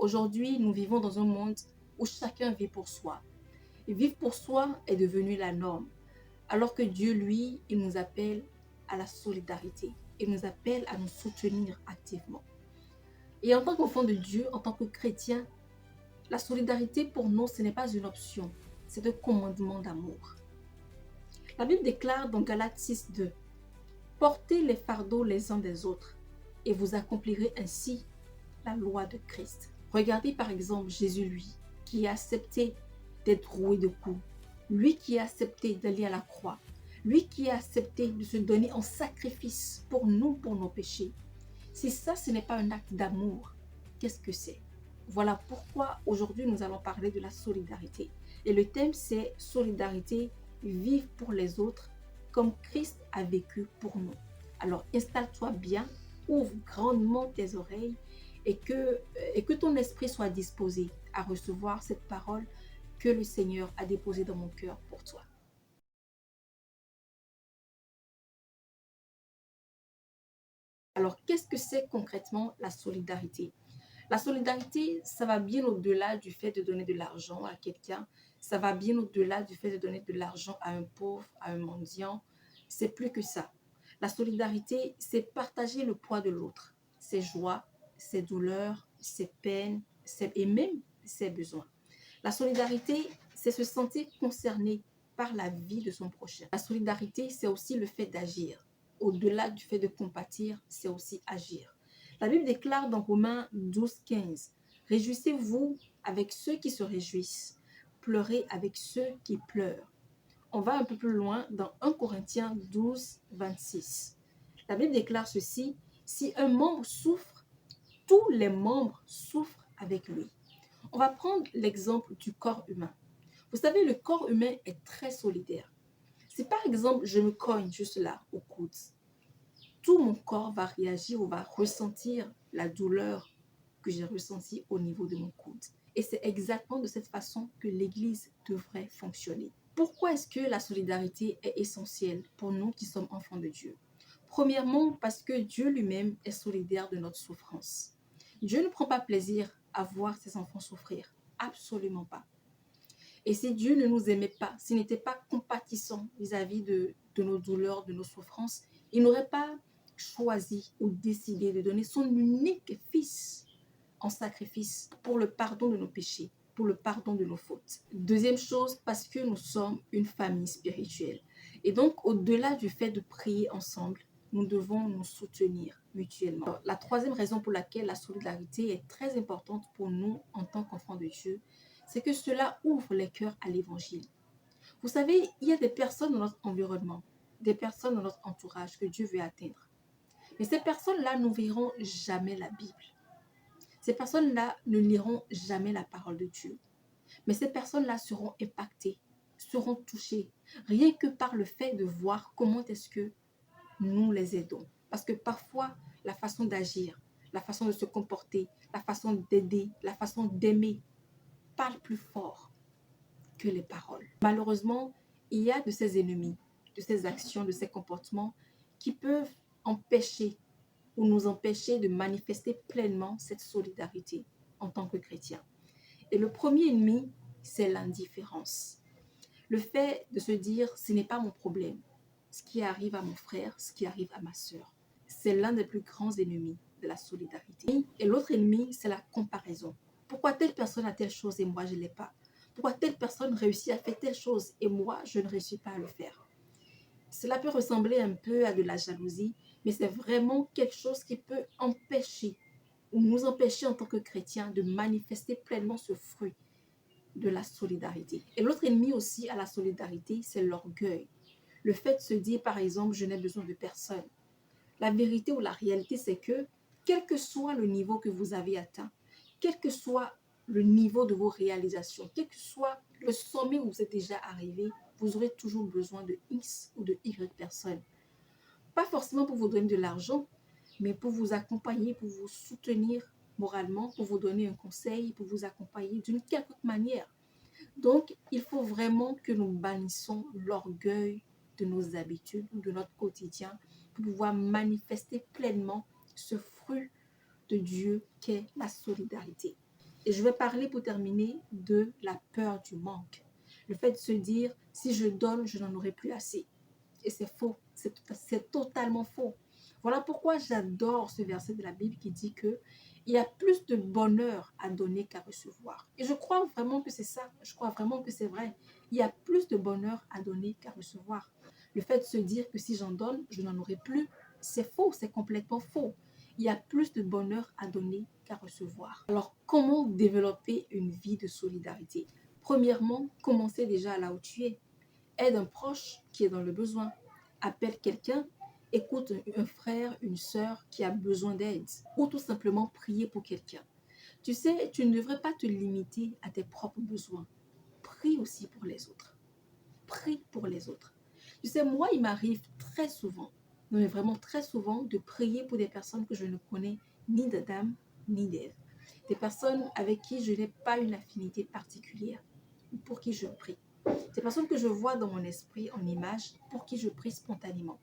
Aujourd'hui, nous vivons dans un monde où chacun vit pour soi. Et vivre pour soi est devenu la norme. Alors que Dieu, lui, il nous appelle à la solidarité. Il nous appelle à nous soutenir activement. Et en tant qu'enfant de Dieu, en tant que chrétien, la solidarité pour nous, ce n'est pas une option, c'est un commandement d'amour. La Bible déclare dans Galates 6:2, portez les fardeaux les uns des autres et vous accomplirez ainsi la loi de Christ. Regardez par exemple Jésus, lui, qui a accepté d'être roué de coups, lui qui a accepté d'aller à la croix, lui qui a accepté de se donner en sacrifice pour nous, pour nos péchés. Si ça, ce n'est pas un acte d'amour, qu'est-ce que c'est? Voilà pourquoi aujourd'hui nous allons parler de la solidarité. Et le thème c'est solidarité, vivre pour les autres comme Christ a vécu pour nous. Alors installe-toi bien, ouvre grandement tes oreilles et que ton esprit soit disposé à recevoir cette parole que le Seigneur a déposée dans mon cœur pour toi. Alors qu'est-ce que c'est concrètement la solidarité? La solidarité, ça va bien au-delà du fait de donner de l'argent à quelqu'un. Ça va bien au-delà du fait de donner de l'argent à un pauvre, à un mendiant. C'est plus que ça. La solidarité, c'est partager le poids de l'autre, ses joies, ses douleurs, ses peines, et même ses besoins. La solidarité, c'est se sentir concerné par la vie de son prochain. La solidarité, c'est aussi le fait d'agir. Au-delà du fait de compatir, c'est aussi agir. La Bible déclare dans Romains 12:15, réjouissez-vous avec ceux qui se réjouissent, pleurez avec ceux qui pleurent. On va un peu plus loin dans 1 Corinthiens 12:26. La Bible déclare ceci, si un membre souffre, tous les membres souffrent avec lui. On va prendre l'exemple du corps humain. Vous savez, le corps humain est très solidaire. Si par exemple, je me cogne juste là, au coude, tout mon corps va réagir ou va ressentir la douleur que j'ai ressentie au niveau de mon coude. Et c'est exactement de cette façon que l'Église devrait fonctionner. Pourquoi est-ce que la solidarité est essentielle pour nous qui sommes enfants de Dieu? Premièrement, parce que Dieu lui-même est solidaire de notre souffrance. Dieu ne prend pas plaisir à voir ses enfants souffrir. Absolument pas. Et si Dieu ne nous aimait pas, s'il n'était pas compatissant vis-à-vis de nos douleurs, de nos souffrances, il n'aurait pas choisi ou décidé de donner son unique fils en sacrifice pour le pardon de nos péchés, pour le pardon de nos fautes. Deuxième chose, parce que nous sommes une famille spirituelle. Et donc, au-delà du fait de prier ensemble, nous devons nous soutenir mutuellement. Alors, la troisième raison pour laquelle la solidarité est très importante pour nous en tant qu'enfants de Dieu, c'est que cela ouvre les cœurs à l'évangile. Vous savez, il y a des personnes dans notre environnement, des personnes dans notre entourage que Dieu veut atteindre. Mais ces personnes-là n'ouvriront jamais la Bible. Ces personnes-là ne liront jamais la parole de Dieu. Mais ces personnes-là seront impactées, seront touchées, rien que par le fait de voir comment est-ce que nous les aidons. Parce que parfois, la façon d'agir, la façon de se comporter, la façon d'aider, la façon d'aimer parle plus fort que les paroles. Malheureusement, il y a de ces ennemis, de ces actions, de ces comportements qui peuvent empêcher ou nous empêcher de manifester pleinement cette solidarité en tant que chrétiens. Et le premier ennemi, c'est l'indifférence. Le fait de se dire, ce n'est pas mon problème. Ce qui arrive à mon frère, ce qui arrive à ma sœur. C'est l'un des plus grands ennemis de la solidarité. Et l'autre ennemi, c'est la comparaison. Pourquoi telle personne a telle chose et moi je ne l'ai pas? Pourquoi telle personne réussit à faire telle chose et moi je ne réussis pas à le faire? Cela peut ressembler un peu à de la jalousie, mais c'est vraiment quelque chose qui peut empêcher ou nous empêcher en tant que chrétiens de manifester pleinement ce fruit de la solidarité. Et l'autre ennemi aussi à la solidarité, c'est l'orgueil. Le fait de se dire, par exemple, je n'ai besoin de personne. La vérité ou la réalité, c'est que, quel que soit le niveau que vous avez atteint, quel que soit le niveau de vos réalisations, quel que soit le sommet où vous êtes déjà arrivé, vous aurez toujours besoin de X ou de Y personnes. Pas forcément pour vous donner de l'argent, mais pour vous accompagner, pour vous soutenir moralement, pour vous donner un conseil, pour vous accompagner d'une quelconque manière. Donc, il faut vraiment que nous bannissons l'orgueil de nos habitudes ou de notre quotidien pour pouvoir manifester pleinement ce fruit de Dieu qu'est la solidarité. Et je vais parler pour terminer de la peur du manque. Le fait de se dire, si je donne, je n'en aurai plus assez. Et c'est faux, c'est totalement faux. Voilà pourquoi j'adore ce verset de la Bible qui dit que il y a plus de bonheur à donner qu'à recevoir. Et je crois vraiment que c'est ça, je crois vraiment que c'est vrai. Il y a plus de bonheur à donner qu'à recevoir. Le fait de se dire que si j'en donne, je n'en aurai plus, c'est faux, c'est complètement faux. Il y a plus de bonheur à donner qu'à recevoir. Alors, comment développer une vie de solidarité? Premièrement, commencez déjà là où tu es. Aide un proche qui est dans le besoin. Appelle quelqu'un, écoute un frère, une sœur qui a besoin d'aide. Ou tout simplement prier pour quelqu'un. Tu sais, tu ne devrais pas te limiter à tes propres besoins. Prie aussi pour les autres. Prie pour les autres. Tu sais, moi, il m'arrive très souvent, non mais vraiment très souvent, de prier pour des personnes que je ne connais ni d'Adam ni d'Ève. Des personnes avec qui je n'ai pas une affinité particulière, pour qui je prie. Des personnes que je vois dans mon esprit en image, pour qui je prie spontanément.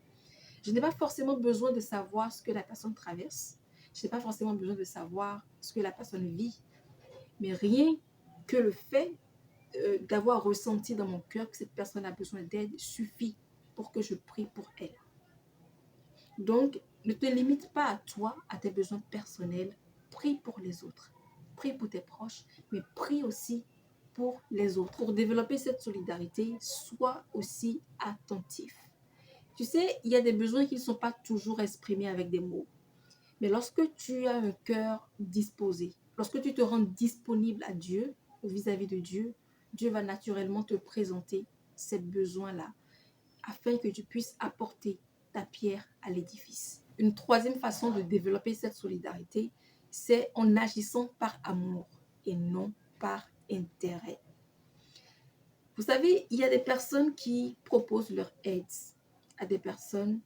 Je n'ai pas forcément besoin de savoir ce que la personne traverse. Je n'ai pas forcément besoin de savoir ce que la personne vit. Mais rien que le fait d'avoir ressenti dans mon cœur que cette personne a besoin d'aide suffit pour que je prie pour elle. Donc, ne te limite pas à toi, à tes besoins personnels. Prie pour les autres. Prie pour tes proches, mais prie aussi pour les autres. Pour développer cette solidarité, sois aussi attentif. Tu sais, il y a des besoins qui ne sont pas toujours exprimés avec des mots. Mais lorsque tu as un cœur disposé, lorsque tu te rends disponible à Dieu ou vis-à-vis de Dieu, Dieu va naturellement te présenter ces besoins-là afin que tu puisses apporter ta pierre à l'édifice. Une troisième façon de développer cette solidarité, c'est en agissant par amour et non par intérêt. Vous savez, il y a des personnes qui proposent leur aide à des personnes,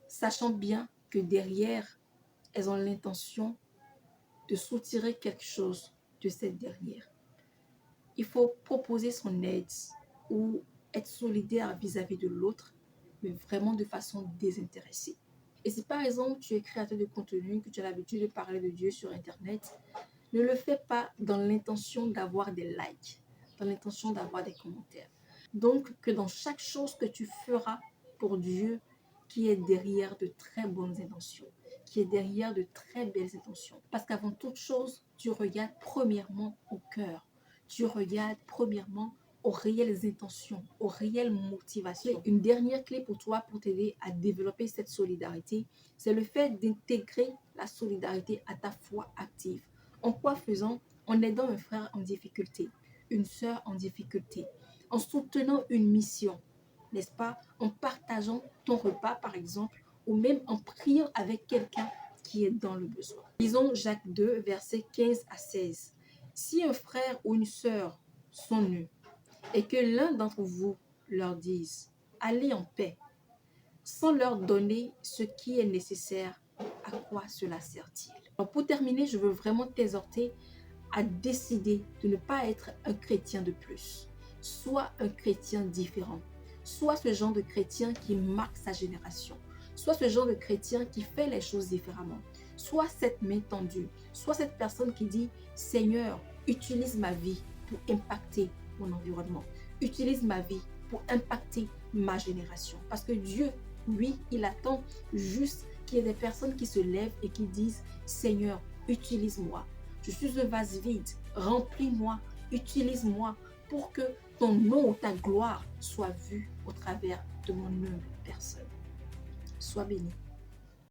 sachant bien que derrière, elles ont l'intention de soutirer quelque chose de cette dernière. Il faut proposer son aide ou être solidaire vis-à-vis de l'autre, mais vraiment de façon désintéressée. Et si par exemple tu es créateur de contenu, que tu as l'habitude de parler de Dieu sur Internet, ne le fais pas dans l'intention d'avoir des likes, dans l'intention d'avoir des commentaires. Donc que dans chaque chose que tu feras pour Dieu, qui est derrière de très bonnes intentions, qui est derrière de très belles intentions. Parce qu'avant toute chose, tu regardes premièrement au cœur. Tu regardes premièrement aux réelles intentions, aux réelles motivations. Une dernière clé pour toi, pour t'aider à développer cette solidarité, c'est le fait d'intégrer la solidarité à ta foi active. En quoi faisant? En aidant un frère en difficulté, une sœur en difficulté, en soutenant une mission, n'est-ce pas? En partageant ton repas, par exemple, ou même en priant avec quelqu'un qui est dans le besoin. Lisons Jacques 2, versets 15 à 16. Si un frère ou une sœur sont nus et que l'un d'entre vous leur dise « Allez en paix », sans leur donner ce qui est nécessaire, à quoi cela sert-il? Alors pour terminer, je veux vraiment t'exhorter à décider de ne pas être un chrétien de plus. Sois un chrétien différent. Sois ce genre de chrétien qui marque sa génération. Sois ce genre de chrétien qui fait les choses différemment. Sois cette main tendue. Sois cette personne qui dit « Seigneur, utilise ma vie pour impacter mon environnement. Utilise ma vie pour impacter ma génération. » Parce que Dieu, lui, il attend juste qu'il y ait des personnes qui se lèvent et qui disent « Seigneur, utilise-moi. Je suis un vase vide. Remplis-moi. Utilise-moi pour que ton nom ou ta gloire soit vue au travers de mon humble personne. » Sois béni.